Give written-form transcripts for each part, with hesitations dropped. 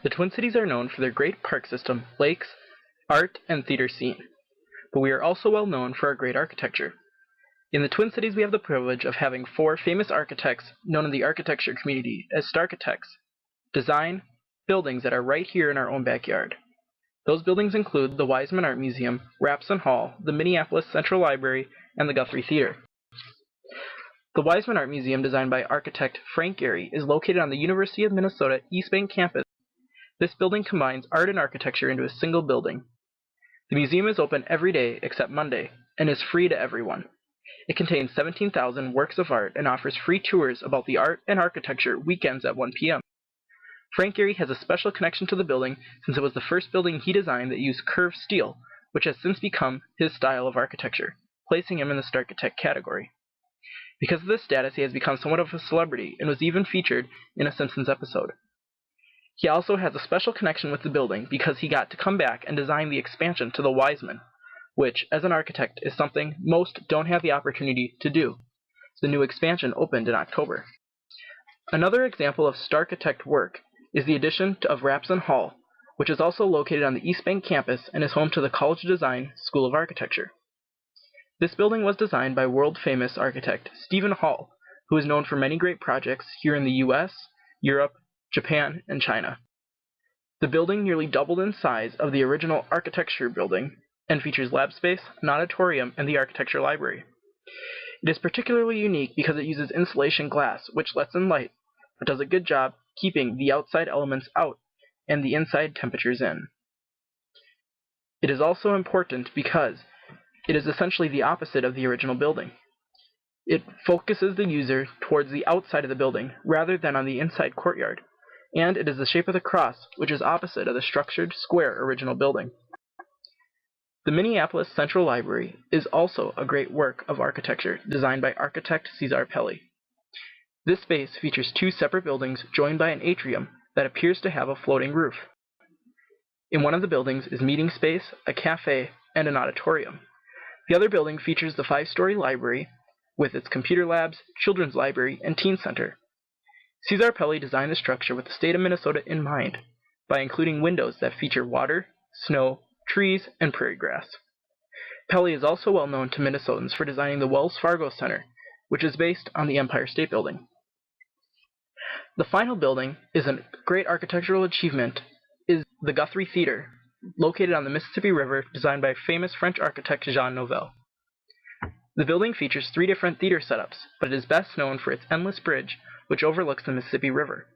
The Twin Cities are known for their great park system, lakes, art, and theater scene. But we are also well known for our great architecture. In the Twin Cities we have the privilege of having 4 famous architects known in the architecture community as Starchitects design buildings that are right here in our own backyard. Those buildings include the Weisman Art Museum, Rapson Hall, the Minneapolis Central Library, and the Guthrie Theater. The Weisman Art Museum, designed by architect Frank Gehry, is located on the University of Minnesota East Bank campus. This building combines art and architecture into a single building. The museum is open every day except Monday, and is free to everyone. It contains 17,000 works of art and offers free tours about the art and architecture weekends at 1 p.m. Frank Gehry has a special connection to the building since it was the first building he designed that used curved steel, which has since become his style of architecture, placing him in the Starchitect category. Because of this status, he has become somewhat of a celebrity and was even featured in a Simpsons episode. He also has a special connection with the building because he got to come back and design the expansion to the Weisman, which, as an architect, is something most don't have the opportunity to do. The new expansion opened in October. Another example of Starchitect work is the addition of Rapson Hall, which is also located on the East Bank campus and is home to the College of Design School of Architecture. This building was designed by world-famous architect Stephen Hall, who is known for many great projects here in the US, Europe, Japan, and China. The building nearly doubled in size of the original architecture building and features lab space, an auditorium, and the architecture library. It is particularly unique because it uses insulation glass, which lets in light, but does a good job keeping the outside elements out and the inside temperatures in. It is also important because it is essentially the opposite of the original building. It focuses the user towards the outside of the building rather than on the inside courtyard, and it is the shape of the cross, which is opposite of the structured square original building. The Minneapolis Central Library is also a great work of architecture designed by architect Cesar Pelli. This space features 2 separate buildings joined by an atrium that appears to have a floating roof. In one of the buildings is meeting space, a cafe, and an auditorium. The other building features the 5-story library with its computer labs, children's library, and teen center. Cesar Pelli designed the structure with the state of Minnesota in mind by including windows that feature water, snow, trees, and prairie grass. Pelli is also well known to Minnesotans for designing the Wells Fargo Center, which is based on the Empire State Building. The final building is a great architectural achievement is the Guthrie Theater, located on the Mississippi River, designed by famous French architect Jean Nouvel. The building features 3 different theater setups, but it is best known for its endless bridge, which overlooks the Mississippi River.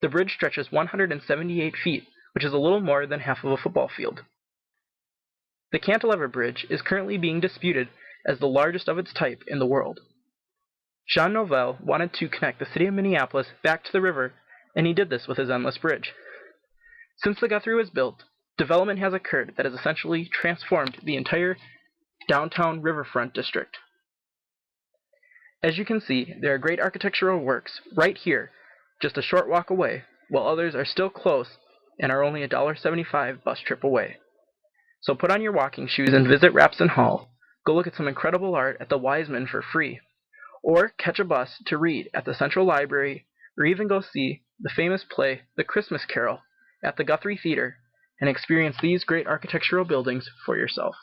The bridge stretches 178 feet, which is a little more than half of a football field. The Cantilever Bridge is currently being disputed as the largest of its type in the world. Jean Nouvel wanted to connect the city of Minneapolis back to the river, and he did this with his endless bridge. Since the Guthrie was built, development has occurred that has essentially transformed the entire downtown riverfront district. As you can see, there are great architectural works right here, just a short walk away, while others are still close and are only a $1.75 bus trip away. So put on your walking shoes and visit Rapson Hall, go look at some incredible art at the Weisman for free, or catch a bus to read at the Central Library, or even go see the famous play The Christmas Carol at the Guthrie Theater and experience these great architectural buildings for yourself.